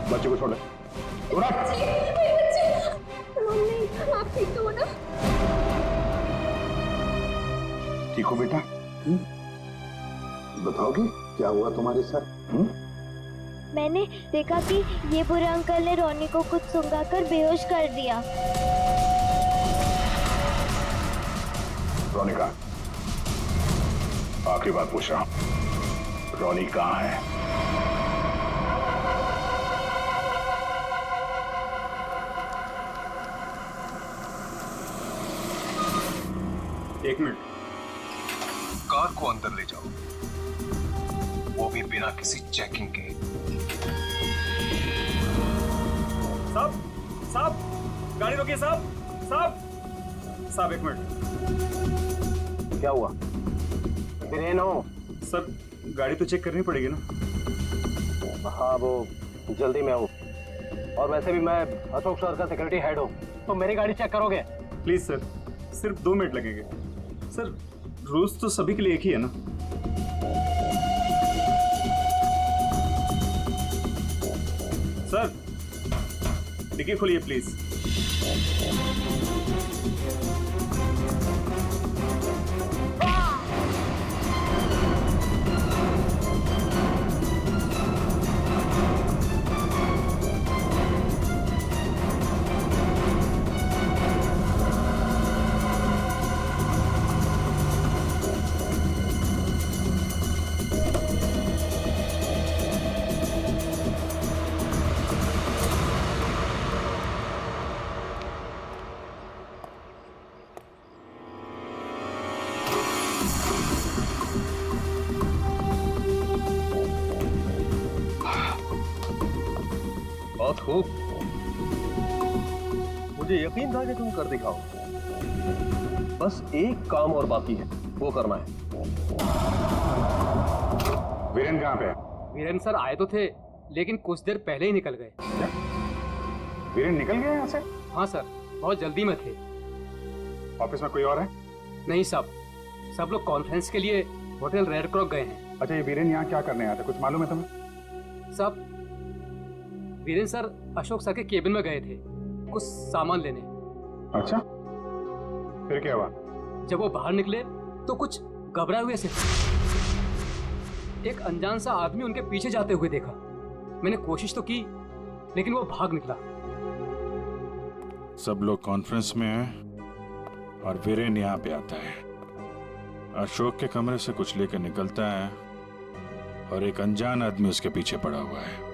बच्चे को छोड़ दे। मम्मी आप ठीक तो हो ना? ठीक हो बेटा? बताओगे क्या हुआ तुम्हारे साथ? मैंने देखा कि ये बुरे अंकल ने रोनी को कुछ सुंघाकर बेहोश कर दिया। रोनी कहाँ? आखिरी बार पूछ रहा हूं, रोनी कहाँ है? एक मिनट, कार को अंदर ले जाओ, वो भी बिना किसी चेकिंग के। साहब साहब गाड़ी रोकिए साहब। साहब साहब एक मिनट। क्या हुआ? वीरेन हो? सर गाड़ी तो चेक करनी पड़ेगी ना। हाँ वो जल्दी में हूँ, और वैसे भी मैं अशोक सर का सिक्योरिटी हेड हूँ, तो मेरी गाड़ी चेक करोगे? प्लीज सर, सिर्फ 2 मिनट लगेंगे। सर रूल्स तो सभी के लिए एक ही है ना। सर डिक्की खोलिए प्लीज। बहुत खूब, मुझे यकीन था कि तुम कर दिखाओ। बस एक काम और बाकी है, वो करना है। वीरेन कहाँ पे है? वीरेन सर आए तो थे, लेकिन कुछ देर पहले ही निकल गए। वीरेन निकल गया यहाँ से? हाँ सर, बहुत जल्दी में थे। ऑफिस में कोई और है? नहीं साहब, सब लोग कॉन्फ्रेंस के लिए होटल रेड क्रॉक गए हैं। अच्छा, ये वीरेन यहाँ क्या करने आया था, कुछ मालूम है तुम्हें? साहब वीरेन सर अशोक सर के केबिन में गए थे कुछ सामान लेने। अच्छा, फिर क्या हुआ? जब वो बाहर निकले तो कुछ घबराए हुए से एक अनजान सा आदमी उनके पीछे जाते हुए देखा। मैंने कोशिश तो की, लेकिन वो भाग निकला। सब लोग कॉन्फ्रेंस में हैं और वीरेन यहाँ पे आता है। अशोक के कमरे से कुछ लेकर निकलता है और एक अनजान आदमी उसके पीछे पड़ा हुआ है।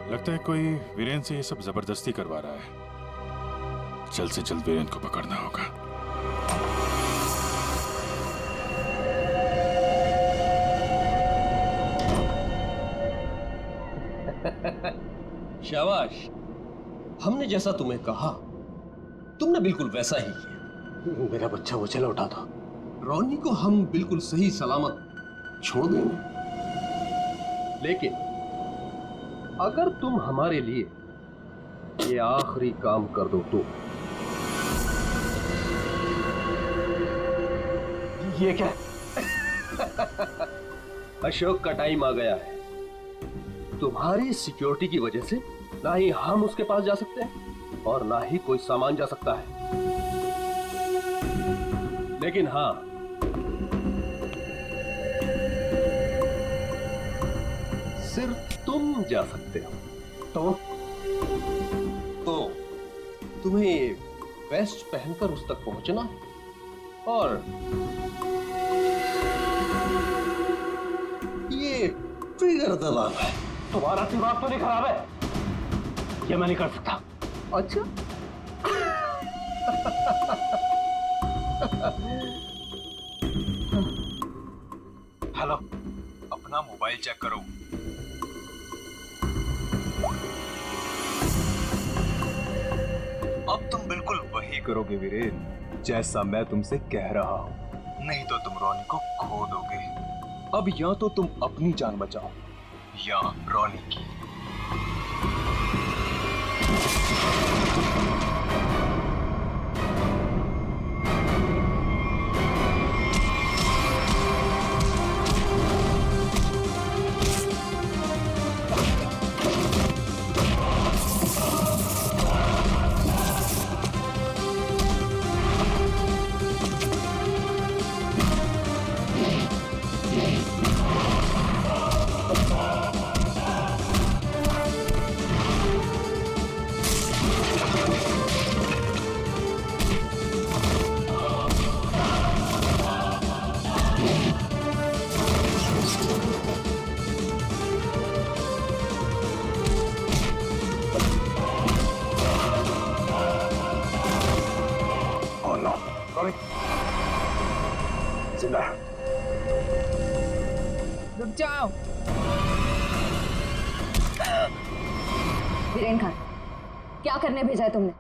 लगता है कोई वीरेन से ये सब जबरदस्ती करवा रहा है। जल्द से जल्द वीरेन को पकड़ना होगा। शाबाश, हमने जैसा तुम्हें कहा तुमने बिल्कुल वैसा ही किया। मेरा बच्चा वो चला उठा था। रोनी को हम बिल्कुल सही सलामत छोड़ देंगे, लेकिन अगर तुम हमारे लिए ये आखिरी काम कर दो तो। ये क्या? अशोक का टाइम आ गया है। तुम्हारी सिक्योरिटी की वजह से ना ही हम उसके पास जा सकते हैं और ना ही कोई सामान जा सकता है। लेकिन हाँ, सिर्फ तुम जा सकते हो। तो तुम्हें वेस्ट पहनकर उस तक पहुंचना है और ये ट्रिगर दबाना है। तुम्हारा दिमाग तो नहीं खराब है? ये मैं नहीं कर सकता। अच्छा हेलो, अपना मोबाइल चेक करो। अब तुम बिल्कुल वही करोगे वीरेन, जैसा मैं तुमसे कह रहा हूं। नहीं तो तुम रोनी को खो दोगे। अब या तो तुम अपनी जान बचाओ या रोनी की। वीरेन खान, क्या करने भेजा है तुमने?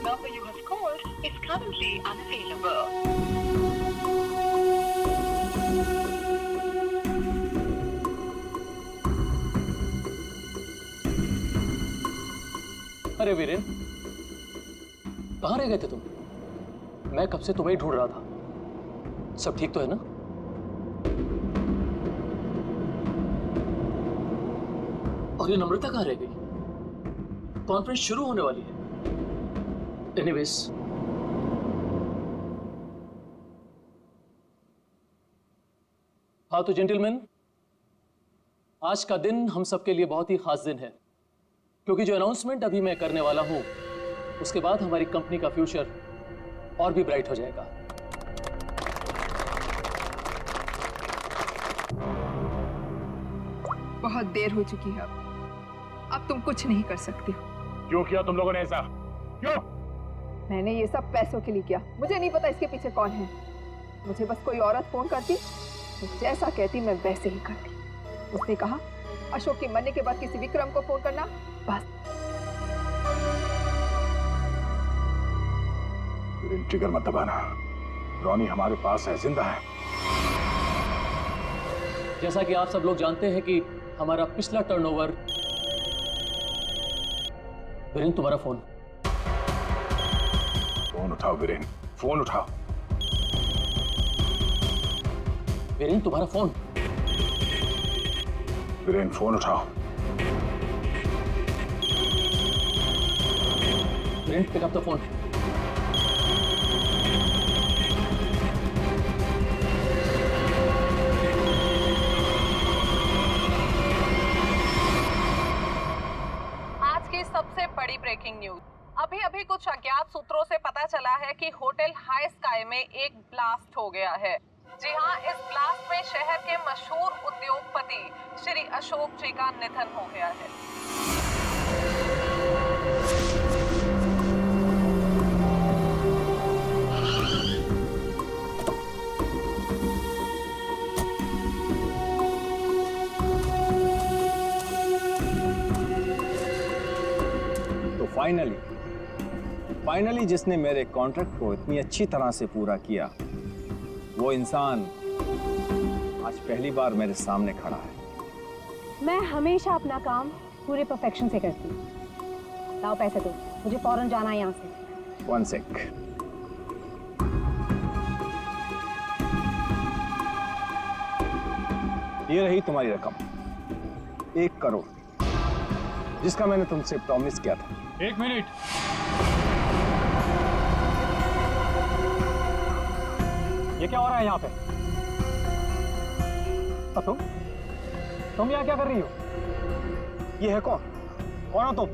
Number you have called is currently unavailable. अरे वीरेन, कहाँ रह गए थे तुम? मैं कब से तुम्हें ही ढूंढ रहा था। सब ठीक तो है ना? और ये नम्रता कहाँ रह गई? कॉन्फ्रेंस शुरू होने वाली है। एनीवेज, हाँ तो जेंटलमैन, आज का दिन हम सबके लिए बहुत ही खास दिन है, क्योंकि जो अनाउंसमेंट अभी मैं करने वाला हूं, उसके बाद हमारी कंपनी का फ्यूचर और भी ब्राइट हो जाएगा। बहुत देर हो चुकी है, अब तुम कुछ नहीं कर सकते हो। क्यों किया तुम लोगों ने ऐसा? क्यों? मैंने ये सब पैसों के लिए किया। मुझे नहीं पता इसके पीछे कौन है। मुझे बस कोई औरत फोन करती तो जैसा कहती मैं वैसे ही करती। उसने कहा अशोक के मरने के बाद किसी विक्रम को फोन करना, बस। ट्रिगर मत दबाना। रोनी हमारे पास है, जिंदा है। जैसा कि आप सब लोग जानते हैं कि हमारा पिछला टर्नओवर। वीरेन, तुम्हारा फोन। फोन उठाओ वीरेन, फोन उठाओ। वीरेन, तुम्हारा फोन। वीरेन, फोन उठाओ। Viren, pick up the phone. आज की सबसे बड़ी ब्रेकिंग न्यूज। अभी कुछ अज्ञात सूत्रों से पता चला है कि होटल हाई स्काई में एक ब्लास्ट हो गया है। जी हां, इस ब्लास्ट में शहर के मशहूर उद्योगपति श्री अशोक जी का निधन हो गया है। तो फाइनली जिसने मेरे कॉन्ट्रैक्ट को इतनी अच्छी तरह से पूरा किया, वो इंसान आज पहली बार मेरे सामने खड़ा है। मैं हमेशा अपना काम पूरे परफेक्शन से करती हूँ। लाओ पैसे दो, मुझे फौरन जाना है यहाँ से। 1 सेक। ये रही तुम्हारी रकम, 1 करोड़, जिसका मैंने तुमसे प्रॉमिस किया था। 1 मिनट। ये क्या हो रहा है यहाँ पे? तुम यहाँ क्या कर रही हो? ये है कौन? कौन हो तुम?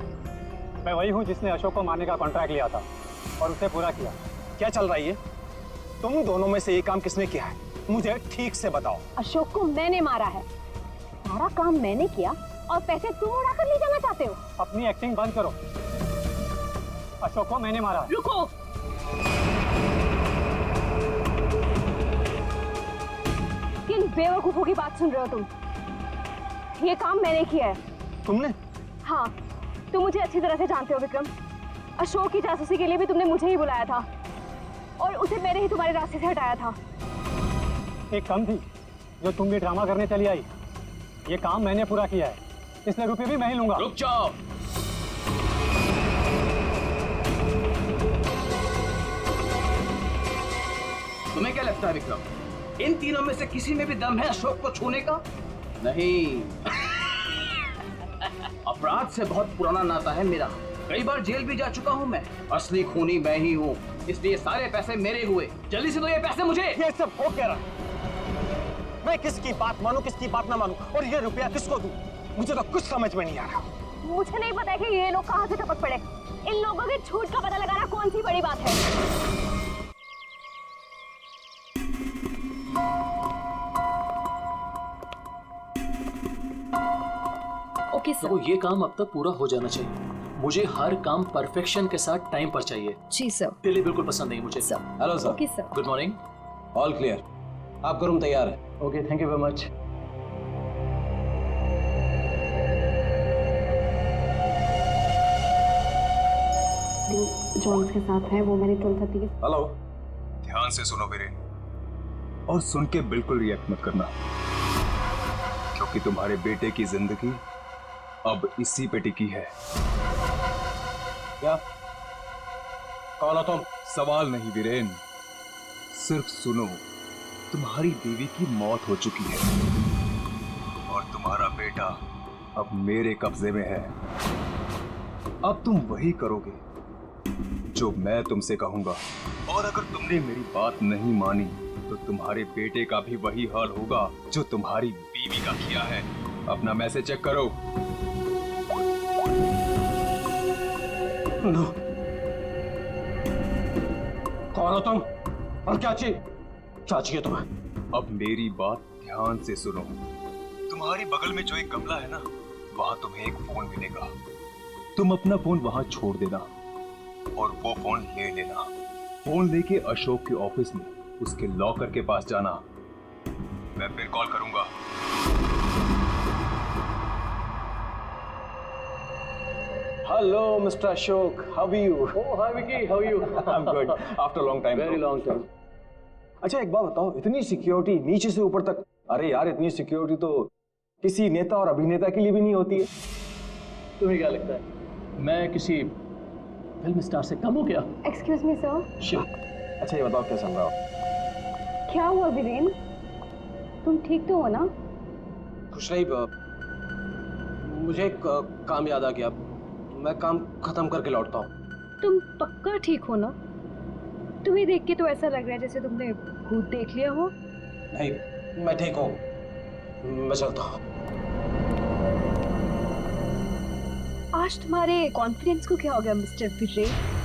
मैं वही हूँ जिसने अशोक को मारने का कॉन्ट्रैक्ट लिया था और उसे पूरा किया। क्या चल रहा है ये? तुम दोनों में से ये काम किसने किया है? मुझे ठीक से बताओ। अशोक को मैंने मारा है, सारा काम मैंने किया और पैसे तुम उड़ा कर ले जाना चाहते हो? अपनी एक्टिंग बंद करो। अशोक को मैंने मारा है। रुको, किन बेवकूफों की बात सुन रहे हो तुम? ये काम मैंने किया है। तुमने? हाँ, तुम मुझे अच्छी तरह से जानते हो विक्रम। अशोक की जासूसी के लिए भी तुमने मुझे ही बुलाया था और उसे मैंने ही तुम्हारे रास्ते से हटाया था। एक कम थी जो तुम भी ड्रामा करने चली आई। ये काम मैंने पूरा किया है, इसलिए रुपये भी मैं ही लूंगा। रुक जाओ। तुम्हें क्या लगता है विक्रम, इन तीनों में से किसी में भी दम है अशोक को छूने का? नहीं। अपराध से बहुत पुराना नाता है मेरा, कई बार जेल भी जा चुका हूँ मैं। असली खूनी मैं ही हूँ, इसलिए सारे पैसे मेरे हुए। जल्दी से दो ये पैसे मुझे। ये सब हो क्या रहा? मैं किसकी बात मानूं, किसकी बात ना मानूं, और ये रुपया किसको दूं? मुझे तो कुछ समझ में नहीं आ रहा। मुझे नहीं पता है कि ये लोग कहाँ से टपक पड़े। इन लोगों के झूठ का पता लगाना कौन सी बड़ी बात है। Okay sir. तो ये काम अब तक पूरा हो जाना चाहिए। मुझे हर काम परफेक्शन के साथ टाइम पर चाहिए। जी सर। डिले बिल्कुल पसंद नहीं मुझे। Sir. Hello sir. Okay sir. Good morning. All clear, आपका रूम तैयार है। Okay, thank you very much. जो उसके साथ है वो मैंने 12:30 के। हेलो, ध्यान से सुनो वीरेन, और सुन के बिल्कुल रिएक्ट मत करना, क्योंकि तुम्हारे बेटे की जिंदगी अब इसी पे टिकी है। क्या? कौन हो तुम? सवाल नहीं वीरेन, सिर्फ सुनो। तुम्हारी बीवी की मौत हो चुकी है और तुम्हारा बेटा अब मेरे कब्जे में है। अब तुम वही करोगे जो मैं तुमसे कहूंगा, और अगर तुमने मेरी बात नहीं मानी तो तुम्हारे बेटे का भी वही हाल होगा जो तुम्हारी बीवी का किया है। अपना मैसेज चेक करो। नो। कौन हो तुम और क्या चाहिए तुम्हें? अब मेरी बात ध्यान से सुनो। तुम्हारी बगल में जो एक गमला है ना, वहां तुम्हें एक फोन मिलेगा। तुम अपना फोन वहां छोड़ देना और वो फोन ले लेना। फोन लेके अशोक के ऑफिस में उसके लॉकर के पास जाना। मैं फिर कॉल करूंगा। Hello, Mr. Ashok. How are you? Oh, hi Vicky. How are you? I'm good. After a long time. Very long time. अच्छा एक बात बताओ, इतनी सिक्योरिटी नीचे से ऊपर तक, अरे यार इतनी सिक्योरिटी तो किसी नेता और अभिनेता के लिए भी नहीं होती है। तुम्हें क्या लगता है मैं किसी फिल्म स्टार से कम हो क्या? Excuse me sir. अच्छा ये बताओ क्या चल रहा हो? क्या हुआ वीरेन? तुम ठीक तो हो ना? खुश रही। मुझे एक काम याद आ गया, मैं काम खत्म करके लौटता हूँ। तुम पक्का ठीक हो ना? तुम्हें देख के तो ऐसा लग रहा है जैसे तुमने भूत देख लिया हो। नहीं, मैं ठीक हूँ, मैं चलता हूँ। आज तुम्हारे कॉन्फिडेंस को क्या हो गया मिस्टर वीरेन?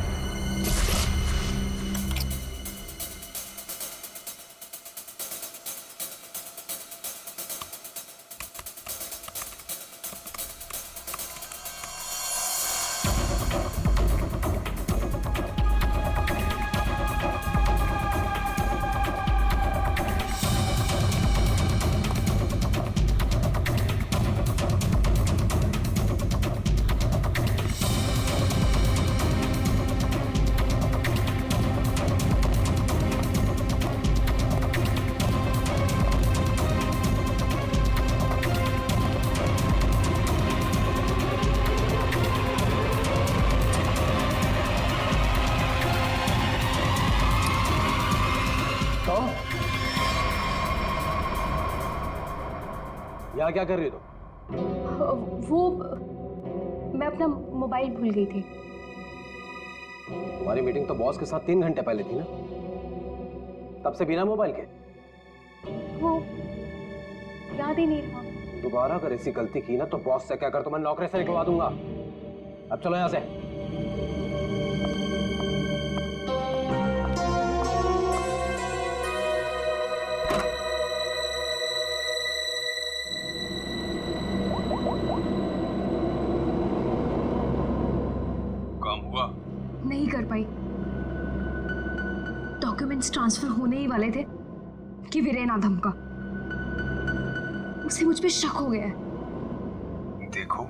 यहाँ क्या कर रही हो वो मैं अपना मोबाइल भूल गई थी। तुम्हारी मीटिंग तो बॉस के साथ 3 घंटे पहले थी ना, तब से बिना मोबाइल के? वो याद ही नहीं रहा। दोबारा अगर ऐसी गलती की ना तो बॉस से क्या कर, तो मैं नौकरी से निकलवा दूंगा। अब चलो यहाँ से। नहीं कर पाई। डॉक्यूमेंट्स ट्रांसफर होने ही वाले थे कि वीरेन आ धमका। उसे मुझ पे शक हो गया है। देखो,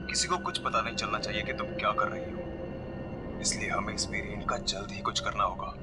किसी को कुछ पता नहीं चलना चाहिए कि तुम क्या कर रही हो, इसलिए हमें इस वीरेन का जल्द ही कुछ करना होगा।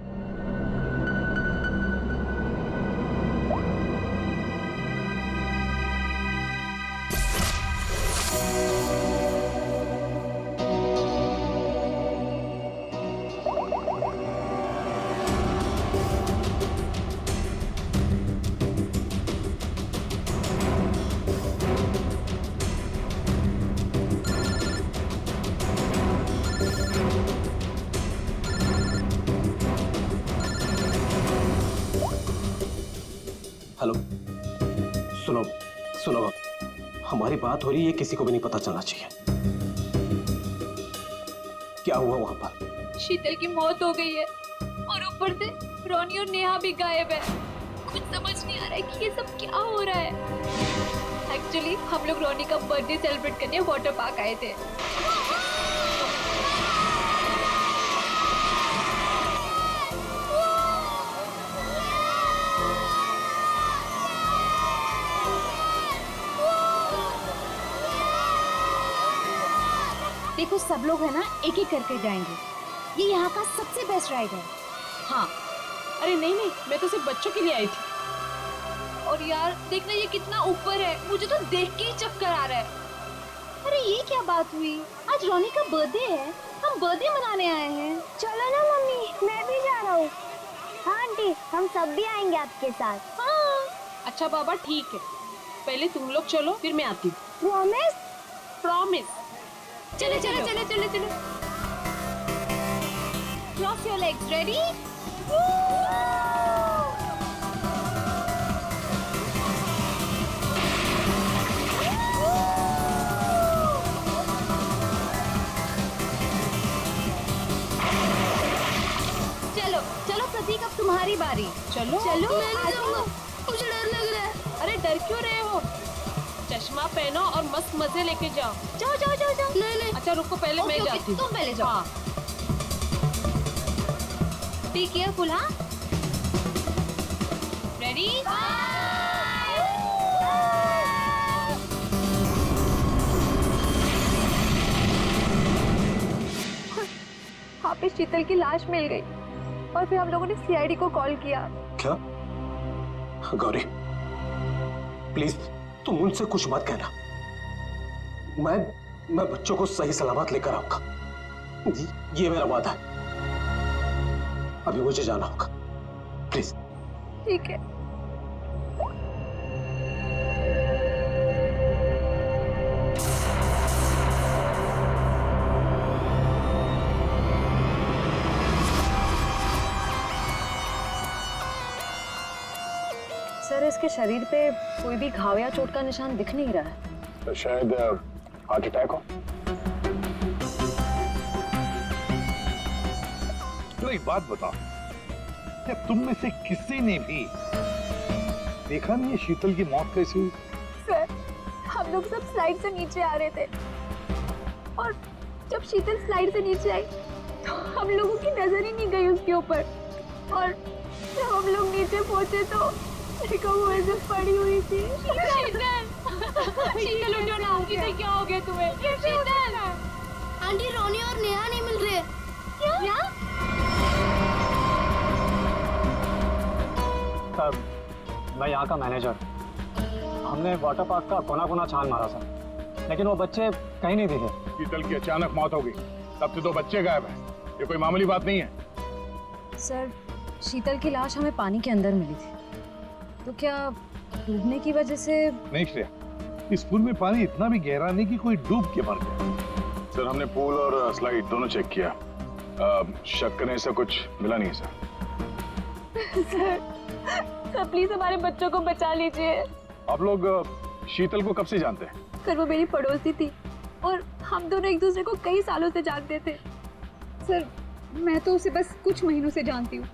हमारी बात हो रही है, किसी को भी नहीं पता चलना चाहिए। क्या हुआ वहां पर? शीतल की मौत हो गई है और ऊपर से रोनी और नेहा भी गायब है। कुछ समझ नहीं आ रहा है कि ये सब क्या हो रहा है। एक्चुअली हम लोग रोनी का बर्थडे सेलिब्रेट करने वाटर पार्क आए थे। देखो सब लोग है ना, एक एक करके जाएंगे। ये यहाँ का सबसे बेस्ट राइड है। हाँ, अरे नहीं नहीं, मैं तो सिर्फ बच्चों के लिए आई थी। और यार देखना ये कितना ऊपर है, मुझे तो देख के ही चक्कर आ रहा है। अरे ये क्या बात हुई? आज रोनी का बर्थडे है, हम बर्थडे मनाने आए हैं। चलो ना मम्मी, मैं भी जा रहा हूँ। हाँ आंटी, हम सब भी आएंगे आपके साथ। हाँ। अच्छा बाबा ठीक है, पहले तुम लोग चलो फिर मैं आती हूँ। प्रॉमिस? प्रॉमिस। चलो चलो चलो चलो चलो। Cross your legs, ready? चलो चलो प्रतीक, अब तुम्हारी बारी। चलो चलो मैं जाऊंगा, मुझे डर लग रहा है। अरे डर क्यों रहे हो? चश्मा पहनो और मस्त मजे लेके जाओ। जाओ जाओ जाओ जाओ। नहीं नहीं, अच्छा रुको, पहले मैं जाती हूँ। तुम पहले जाओ। हाँ। Be careful. हाँ रेडी? वहाँ पे शीतल की लाश मिल गई और फिर हम लोगों ने सीआईडी को कॉल किया। क्या? गौरी प्लीज तुम उनसे कुछ मत कहना। मैं बच्चों को सही सलामत लेकर आऊंगा, ये मेरा वादा है। अभी मुझे जाना होगा, प्लीज। ठीक है। सर इसके शरीर पे कोई भी घाव या चोट का निशान दिख नहीं रहा है। तो शायद हार्ट अटैक हो। तो एक बात बताओ, क्या तुम में से किसी ने भी देखा नहीं है शीतल की मौत कैसी हुई? सर हम लोग सब स्लाइड से नीचे आ रहे थे और जब शीतल स्लाइड से नीचे आई तो हम लोगों की नजर ही नहीं गई उसके ऊपर, और जब हम लोग नीचे पहुंचे तो देखो वो ऐसे पड़ी हुई थी। शीतल उठो ना, शीतल क्या हो गया तुम्हें? शीतल आंटी, रोनी और नेहा नहीं मिल रहे। क्या? सर मैं यहाँ का मैनेजर, हमने वाटर पार्क का कोना कोना छान मारा सर, लेकिन वो बच्चे कहीं नहीं दिखे। शीतल की अचानक मौत हो गई, तब से 2 बच्चे गायब हैं। ये कोई मामूली बात नहीं है। सर शीतल की लाश हमें पानी के अंदर मिली थी, तो क्या डूबने की वजह से? नहीं श्रेया, इस पूल में पानी इतना भी गहरा नहीं कि कोई डूब के मर गया। सर हमने पूल और स्लाइड दोनों चेक किया, शक करने से कुछ मिला नहीं सर। सर प्लीज हमारे बच्चों को बचा लीजिए। आप लोग शीतल को कब से जानते हैं? सर वो मेरी पड़ोसी थी और हम दोनों एक दूसरे को कई सालों से जानते थे। सर मैं तो उसे बस कुछ महीनों से जानती हूँ,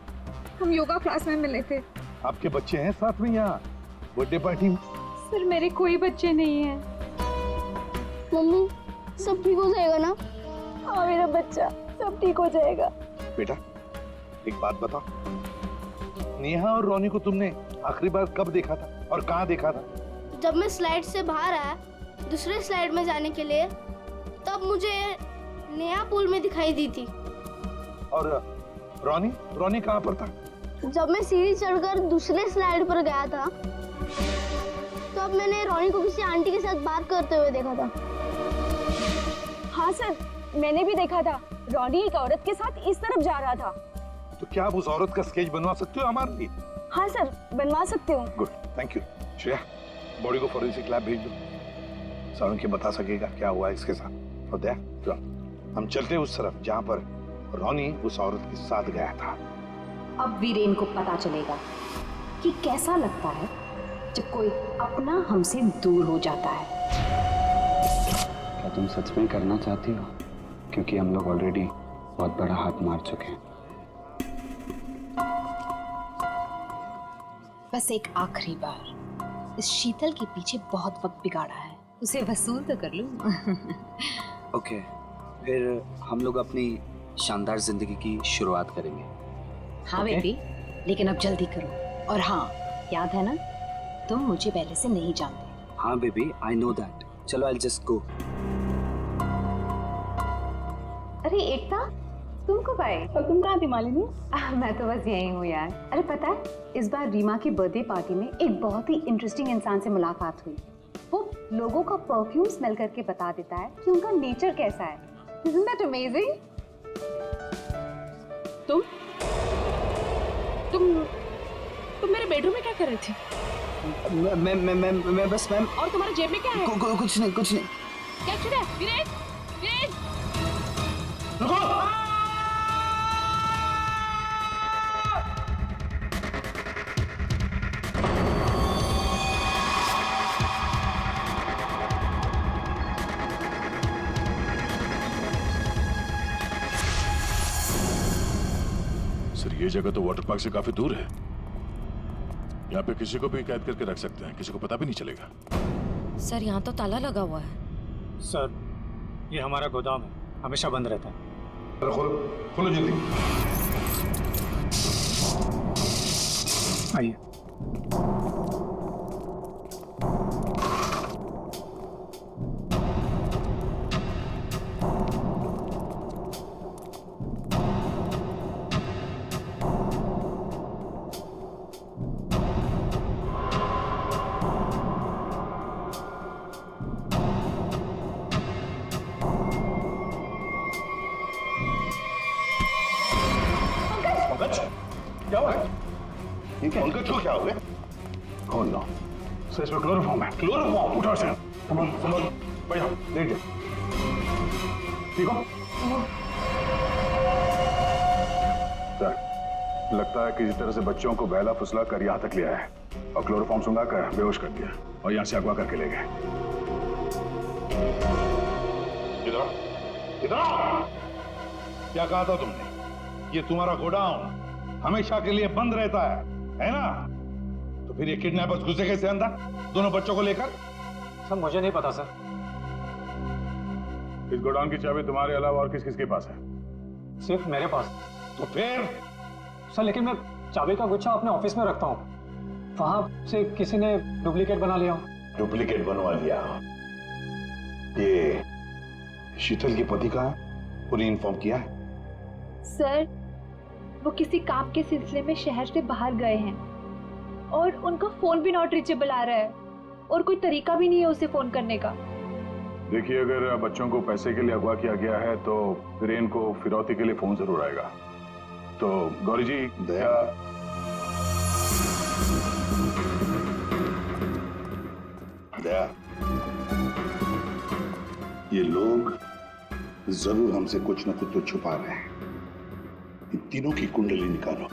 हम योगा क्लास में मिले थे। आपके बच्चे हैं साथ में यहाँ बर्थडे पार्टी में? सर मेरे कोई बच्चे नहीं हैं। मम्मी सब ठीक हो जाएगा ना? हाँ मेरा बच्चा, सब ठीक हो जाएगा। बेटा एक बात बताओ, नेहा और रोनी को तुमने आखिरी बार कब देखा था और कहाँ देखा था? जब मैं स्लाइड से बाहर आया दूसरे स्लाइड में जाने के लिए, तब मुझे नेहा पूल में दिखाई दी थी। और रोनी कहाँ पर था? जब मैं सीढ़ी चढ़कर दूसरे स्लाइड पर गया था, तब मैंने रोनी को किसी आंटी के साथ बात करते हुए देखा था। हाँ सर मैंने भी देखा था, रोनी एक औरत के साथ इस तरफ जा रहा था। तो क्या आप उस औरत का स्केच बनवा सकते हो हमारे लिए? हाँ सर बनवा सकते हो। Good, thank you. Shreya body को फोरेंसिक लैब भेज दो, सारुण के बता सकेगा क्या हुआ इसके साथ। और देख हम चलते उस तरफ जहाँ पर रोनी उस औरत के साथ गया था। अब वीरेन को पता चलेगा कि कैसा लगता है जब कोई अपना हमसे दूर हो जाता है। तुम सच में करना चाहती हो? क्योंकि हम लोग ऑलरेडी बहुत बड़ा हाथ मार चुके हैं। बस एक आखिरी बार, इस शीतल के पीछे बहुत वक्त बिगाड़ा है, उसे वसूल तो कर लूं। ओके, फिर हम लोग अपनी शानदार जिंदगी की शुरुआत करेंगे। हाँ बेबी, लेकिन अब जल्दी करो। और हाँ, याद है ना, तुम मुझे पहले से नहीं जानते। हाँ बेबी, आई नो दैट। चलो, आई जस्ट गो। अरे एकता, तुम कब आए? और तुम कहाँ थी मालिनी? मैं तो बस यही हूँ यार। अरे पता है, इस बार रीमा की बर्थडे पार्टी में एक बहुत ही इंटरेस्टिंग इंसान से मुलाकात हुई। वो लोगों का परफ्यूम स्मेल करके बता देता है कि उनका नेचर कैसा है। Isn't that amazing? तुम मेरे बेडरूम में क्या कर रही थी? मैं बस मैम। और तुम्हारे जेब में क्या है? कुछ नहीं। क्या चुरा है? वीरेन, वीरेन! सर, ये जगह तो वाटर पार्क से काफी दूर है। यहाँ पे किसी को भी कैद करके रख सकते हैं, किसी को पता भी नहीं चलेगा। सर, यहाँ तो ताला लगा हुआ है। सर, ये हमारा गोदाम है, हमेशा बंद रहता है। खोलो जल्दी। आइए। क्या हुआ? ये क्या? पंकज को क्या हो गया? Oh no. सर, इसमें क्लोरोफॉर्म है। क्लोरोफॉर्म? उठो इसे। संभल। भैया, लेट जाओ। ठीक हो? सर, लगता है किसी तरह से बच्चों को बहला फुसला कर यहाँ तक ले आया है और क्लोरोफॉर्म सुंघा कर बेहोश कर दिया और यहाँ से अगवा करके ले गए। इधर आओ। क्या कहा था तुमने? ये तुम्हारा गोडाउन हमेशा के लिए बंद रहता है ना? तो फिर ये किडनैपर्स घुसे कैसे अंदर दोनों बच्चों को लेकर? सर, मुझे नहीं पता सर। इस गोडाउन की चाबी तुम्हारे अलावा और किस किस के पास है? सिर्फ मेरे पास। तो फिर? सर, लेकिन मैं चाबी का गुच्छा अपने ऑफिस में रखता हूँ। वहां से किसी ने डुप्लीकेट बना लिया। डुप्लीकेट बनवा लिया? ये शीतल के पति का उन्हें इन्फॉर्म किया है? सर, वो किसी काम के सिलसिले में शहर से बाहर गए हैं और उनका फोन भी नॉट रीचेबल आ रहा है और कोई तरीका भी नहीं है उसे फोन करने का। देखिए, अगर बच्चों को पैसे के लिए अगवा किया गया है तो वीरेन को फिरौती के लिए फोन जरूर आएगा। तो गौरी जी, दया ये लोग जरूर हमसे कुछ न कुछ तो छुपा रहे हैं। इन तीनों की कुंडली निकालो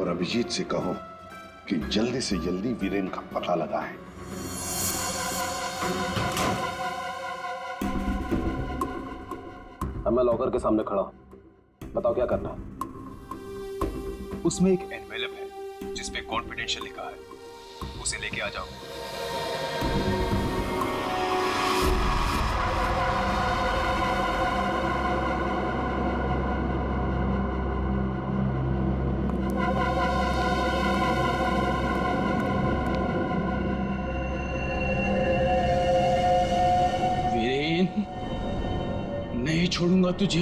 और अभिजीत से कहो कि जल्दी से जल्दी वीरेन का पता लगाए। अब मैं लॉकर के सामने खड़ा हूं, बताओ क्या करना है? उसमें एक एनवेलप है जिसपे कॉन्फिडेंशियल लिखा है, उसे लेके आ जाओ। नहीं छोड़ूंगा तुझे।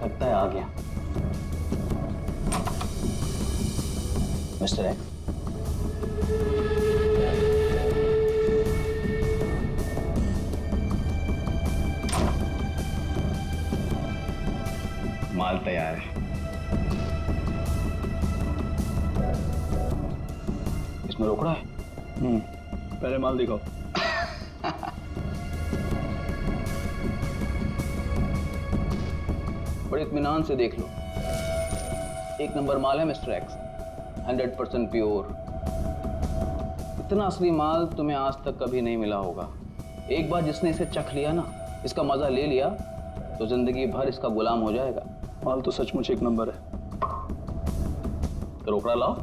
लगता है आ गया मिस्टर एक्स। माल तैयार है। इसमें रोकड़ा है? पहले माल दिखाओ। बड़े इत्मीनान से देख लो, एक नंबर माल है मिस्टर एक्स, 100% प्योर। इतना असली माल तुम्हें आज तक कभी नहीं मिला होगा। एक बार जिसने इसे चख लिया ना, इसका मजा ले लिया, तो जिंदगी भर इसका गुलाम हो जाएगा। माल तो सचमुच एक नंबर है। तो रोकड़ा लाओ।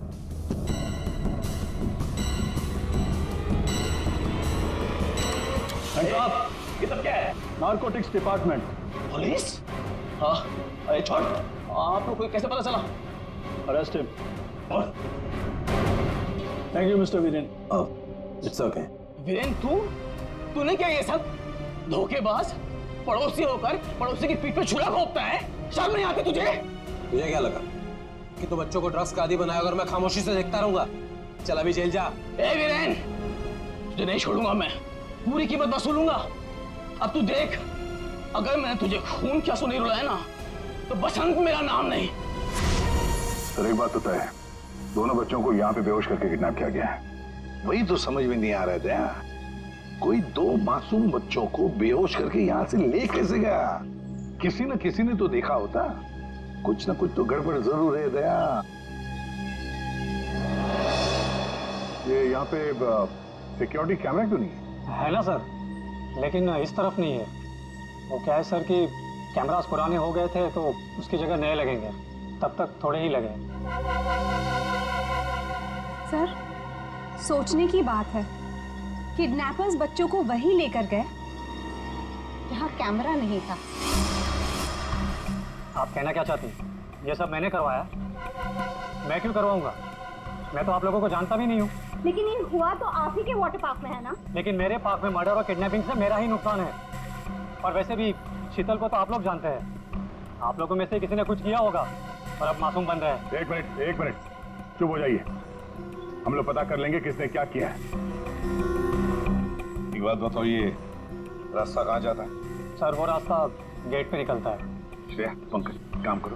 ये सब क्या है? Narcotics department. पुलिस? हाँ, अरे छोड़, आप लोग को कैसे पता चला? Arrest him. Thank you mister Viren. It's okay. Viren, तूने क्या ये सब? धोखेबाज, पड़ोसी होकर पड़ोसी की पीठ पे छुरा घोंपता है, शर्म नहीं आती तुझे? तुझे क्या लगा कि तू बच्चों को ड्रग्स का आदी बनाएगा और मैं खामोशी से देखता रहूंगा? चल अभी जेल जा। ए वीरेन, तुझे नहीं छोड़ूंगा मैं, पूरी कीमत वसूलूंगा। अब तू देख, अगर मैंने तुझे खून क्या सुनी रुलाया ना, तो बसंत मेरा नाम नहीं। सर एक बात तो तय है, दोनों बच्चों को यहाँ पे बेहोश करके किडनैप किया गया है। वही तो समझ में नहीं आ रहा था, कोई दो मासूम बच्चों को बेहोश करके यहाँ से ले कैसे गया? किसी न किसी ने तो देखा होता, कुछ न कुछ तो गड़बड़ जरूर है दया। ये यहाँ पे सिक्योरिटी कैमरा क्यों नहीं है? है ना सर, लेकिन इस तरफ नहीं है। वो क्या है सर कि कैमरास पुराने हो गए थे, तो उसकी जगह नए लगेंगे, तब तक थोड़े ही लगे। सर, सोचने की बात है, किडनैपर्स बच्चों को वहीं लेकर गए जहाँ कैमरा नहीं था। आप कहना क्या चाहती हैं? ये सब मैंने करवाया? मैं क्यों करवाऊंगा? मैं तो आप लोगों को जानता भी नहीं हूँ। लेकिन ये हुआ तो आप ही के वाटर पार्क में है ना? लेकिन मेरे पार्क में मर्डर और किडनैपिंग से मेरा ही नुकसान है। और वैसे भी शीतल को तो आप लोग जानते हैं, आप लोगों में से किसी ने कुछ किया होगा और अब मासूम बन रहे हैं। एक मिनट, चुप हो जाइए। हम लोग पता कर लेंगे किसने क्या किया है। एक बात बताओ, ये रास्ता कहाँ जाता है? सर वो रास्ता गेट पे निकलता है। श्रेया, पंकज, काम करो,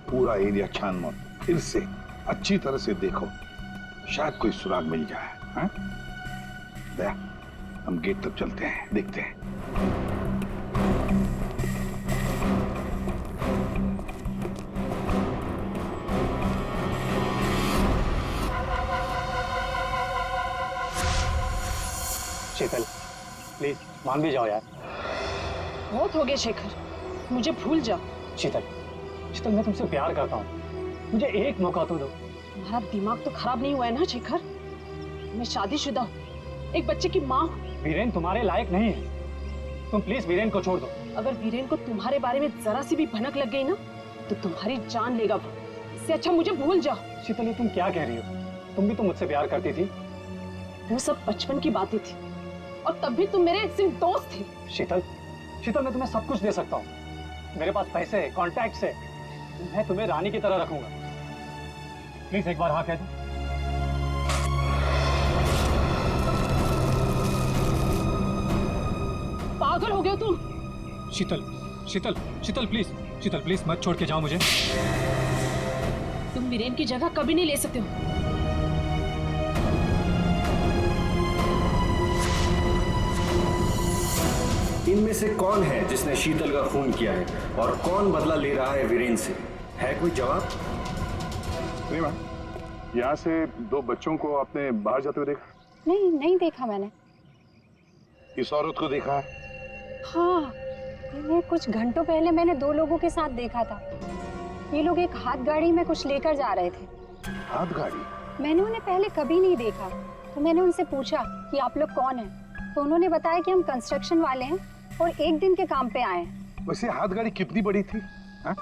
पूरा एरिया छान मारो, फिर से अच्छी तरह से देखो, शायद कोई सुराग मिल जाए। हाँ? दया, हम गेट तक चलते हैं, देखते हैं। शीतल, प्लीज मान भी जाओ यार। बहुत हो गया शेखर, मुझे भूल जा। शीतल, शीतल मैं तुमसे प्यार करता हूँ, मुझे एक मौका तो दो। तुम्हारा दिमाग तो खराब नहीं हुआ है ना शेखर? मैं शादीशुदा हूँ, एक बच्चे की माँ हूँ। वीरेन तुम्हारे लायक नहीं है, तुम प्लीज वीरेन को छोड़ दो। अगर वीरेन को तुम्हारे बारे में जरा सी भी भनक लग गई ना, तो तुम्हारी जान लेगा वो। इससे अच्छा मुझे भूल जा। शीतल, ये तुम क्या कह रही हो? तुम भी तो मुझसे प्यार करती थी। वो सब बचपन की बातें थी, और तब भी तुम मेरे सिर्फ दोस्त थे। शीतल, शीतल मैं तुम्हें सब कुछ दे सकता हूँ, मेरे पास पैसे, कॉन्टैक्ट्स है, मैं तुम्हें रानी की तरह रखूंगा। प्लीज एक बार हाँ कह दो। पागल हो गया तुम? शीतल, शीतल, शीतल प्लीज, शीतल प्लीज मत छोड़ के जाओ मुझे। तुम वीरेन की जगह कभी नहीं ले सकते हो। इनमें से कौन है जिसने शीतल का खून किया है और कौन बदला ले रहा है वीरेन से? है कोई जवाब? नहीं मैम, यहाँ से दो बच्चों को आपने बाहर जाते हुए देखा? नहीं देखा मैंने। इस औरत को देखा है? हाँ, ये कुछ घंटों पहले मैंने दो लोगों के साथ देखा था। ये लोग एक हाथ गाड़ी में कुछ लेकर जा रहे थे। हाथ गाड़ी? मैंने उन्हें पहले कभी नहीं देखा, तो मैंने उनसे पूछा कि आप लोग कौन हैं, तो उन्होंने बताया कि हम कंस्ट्रक्शन वाले हैं और एक दिन के काम पे आए हैं। वैसे हाथ गाड़ी कितनी बड़ी थी? हा?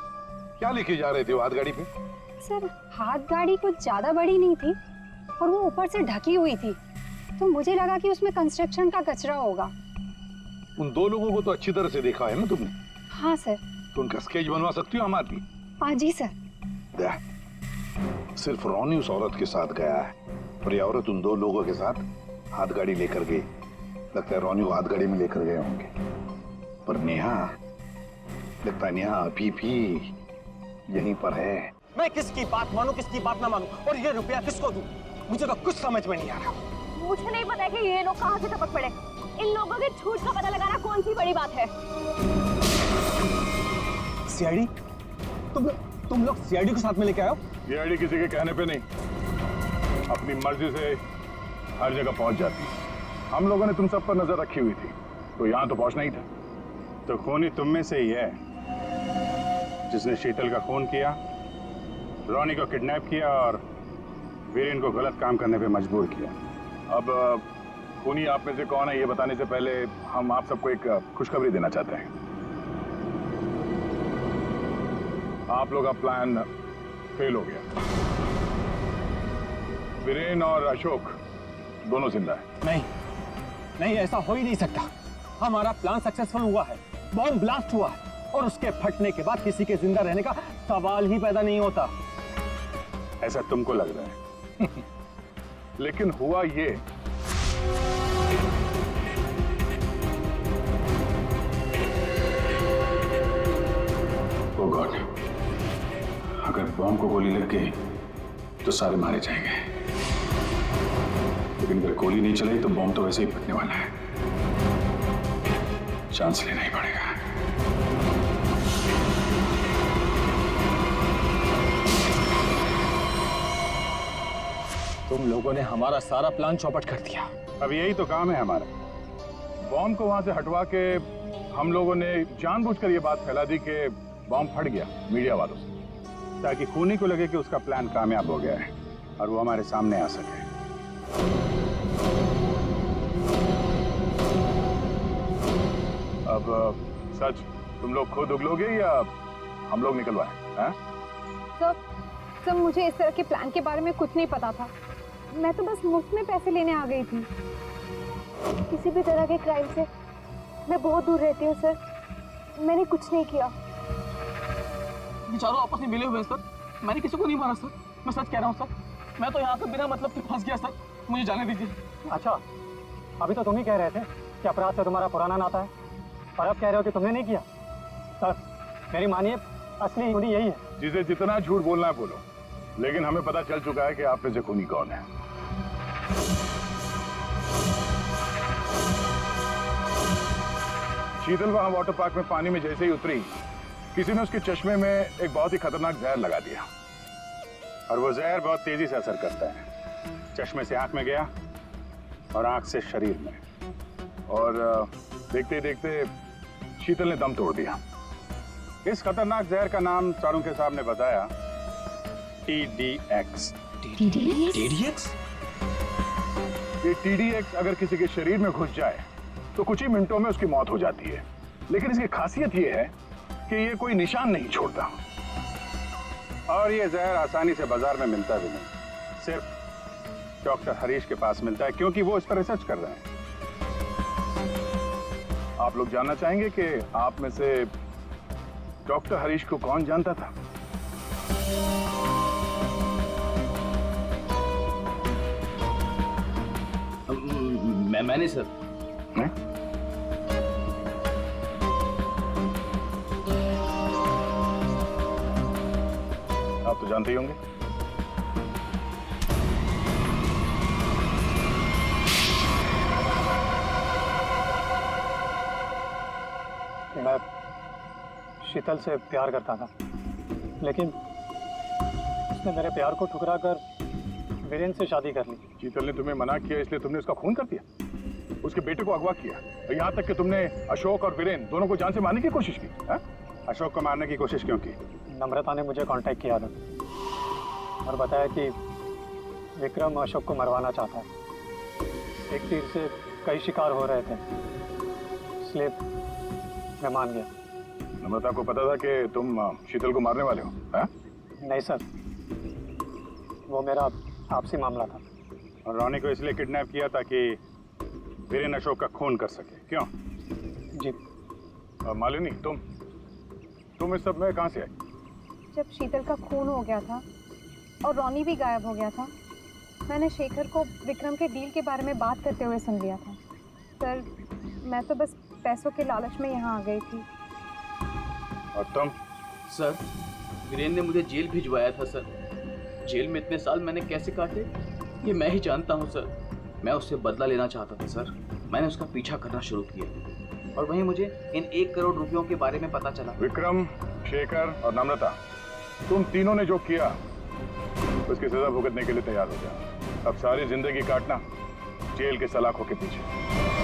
क्या लेके जा रहे थे वो हाथ गाड़ी पे? सर, हाथ गाड़ी कुछ ज्यादा बड़ी नहीं थी और वो ऊपर से ढकी हुई थी, तो मुझे लगा कि उसमें कंस्ट्रक्शन का कचरा होगा। उन दो लोगों को तो अच्छी तरह से देखा है ना तुमने? हाँ सर। तो उनका स्केच बनवा सकती हो हमारी? हाँ जी सर। सिर्फ रोनी उस औरत के साथ गया है और ये औरत उन दो लोगों के साथ हाथ गाड़ी लेकर गई। लगता है रोनी को हाथ गाड़ी में लेकर गए होंगे, पर नेहा, लगता है नेहा अभी भी यहीं पर है। मैं किसकी बात मानूं, किसकी बात ना मानूं, और ये रुपया किसको दूं? मुझे तो कुछ समझ में नहीं आ रहा। मुझे नहीं पता है कि ये लोग कहाँ से टपक पड़े। इन लोगों के झूठ का पता लगाना कौन सी बड़ी बात है। सीआईडी? तुम लोग सीआईडी को साथ में लेके आए हो? सीआईडी किसी के कहने पे नहीं, अपनी मर्जी से हर जगह पहुंच जाती है। हम लोगों ने तुम सब पर नजर रखी हुई थी, तो यहाँ तो पहुंचना ही था। तो खूनी तुम में से ही है जिसने शीतल का खून किया, रॉनी को किडनैप किया और वीरेन को गलत काम करने पे मजबूर किया। अब खूनी आप में से कौन है ये बताने से पहले हम आप सबको एक खुशखबरी देना चाहते हैं। आप लोग का प्लान फेल हो गया। वीरेन और अशोक दोनों जिंदा है। नहीं, ऐसा हो ही नहीं सकता। हमारा प्लान सक्सेसफुल हुआ है, बॉम्ब ब्लास्ट हुआ है और उसके फटने के बाद किसी के जिंदा रहने का सवाल ही पैदा नहीं होता। ऐसा तुमको लग रहा है लेकिन हुआ ये, ओ गॉड, अगर बॉम्ब को गोली लग गई तो सारे मारे जाएंगे, लेकिन अगर गोली नहीं चलाई तो बॉम्ब तो वैसे ही फटने वाला है। चांस लेना ही पड़ेगा। तुम लोगों ने हमारा सारा प्लान चौपट कर दिया। अब यही तो काम है हमारा। बॉम्ब को वहां से हटवा के हम लोगों ने जानबूझकर ये बात फैला दी कि बॉम्ब फट गया मीडिया वालों से, ताकि खूनी को लगे कि उसका प्लान कामयाब हो गया है और वो हमारे सामने आ सके। अब सच तुम लोग खुद उगलोगे या हम लोग निकलवाएं? हैं? सर मुझे इस तरह के प्लान के बारे में कुछ नहीं पता था। मैं तो बस मुफ्त में पैसे लेने आ गई थी। किसी भी तरह के क्राइम से मैं बहुत दूर रहती हूँ सर। मैंने कुछ नहीं किया। चारों आपस में मिले हुए हैं सर। मैंने किसी को नहीं मारा सर, मैं सच कह रहा हूँ सर। मैं तो यहाँ पे बिना मतलब के फंस गया सर, मुझे जाने दीजिए। अच्छा, अभी तो तुम ही कह रहे थे कि अपराध से तुम्हारा पुराना नाता है और अब कह रहे हो कि तुमने नहीं किया। सर मेरी मानिए, असली खूनी यही है। जिसे जितना झूठ बोलना है बोलो, लेकिन हमें पता चल चुका है कि आप में से खूनी कौन है। शीतल वहां वाटर पार्क में पानी में जैसे ही उतरी, किसी ने उसके चश्मे में एक बहुत ही खतरनाक जहर लगा दिया, और वो जहर बहुत तेजी से असर करता है। चश्मे से आंख में गया और आंख से शरीर में, और देखते ही देखते शीतल ने दम तोड़ दिया। इस खतरनाक जहर का नाम चारों के सामने बताया TDX। TDX? ये TDX अगर किसी के शरीर में घुस जाए तो कुछ ही मिनटों में उसकी मौत हो जाती है, लेकिन इसकी खासियत ये है कि ये कोई निशान नहीं छोड़ता। और ये जहर आसानी से बाजार में मिलता भी नहीं, सिर्फ डॉक्टर हरीश के पास मिलता है, क्योंकि वो इस पर रिसर्च कर रहे हैं। आप लोग जानना चाहेंगे कि आप में से डॉक्टर हरीश को कौन जानता था? मैंने सर। आप तो जानते ही होंगे। मैं शीतल से प्यार करता था, लेकिन उसने मेरे प्यार को ठुकरा कर वीरेन से शादी कर ली। शीतल ने तुम्हें मना किया इसलिए तुमने उसका खून कर दिया, उसके बेटे को अगवा किया, और यहाँ तक कि तुमने अशोक और वीरेन दोनों को जान से मारने की कोशिश की। है? अशोक को मारने की कोशिश क्यों की? नम्रता ने मुझे कांटेक्ट किया था और बताया कि विक्रम अशोक को मरवाना चाहता है। एक तीर से कई शिकार हो रहे थे, इसलिए मैं मान गया। नम्रता को पता था कि तुम शीतल को मारने वाले हो? है? नहीं सर, वो मेरा आपसी मामला था। और रॉनी को इसलिए किडनैप किया ताकि वीरेन अशोक का खून कर सके, क्यों? जी। मालिनी, तुम इस सब में कहाँ से आई? जब शीतल का खून हो गया था और रॉनी भी गायब हो गया था, मैंने शेखर को विक्रम के डील के बारे में बात करते हुए सुन लिया था। सर, मैं तो बस पैसों के लालच में यहाँ आ गई थी। और तुम? सर, वीरेन ने मुझे जेल भिजवाया था सर। जेल में इतने साल मैंने कैसे काटे ये मैं ही जानता हूँ सर। मैं उससे बदला लेना चाहता था सर। मैंने उसका पीछा करना शुरू किया और वहीं मुझे इन 1 करोड़ रुपयों के बारे में पता चला। विक्रम, शेखर और नम्रता, तुम तीनों ने जो किया उसकी सजा भुगतने के लिए तैयार हो जाओ। अब सारी जिंदगी काटना जेल के सलाखों के पीछे।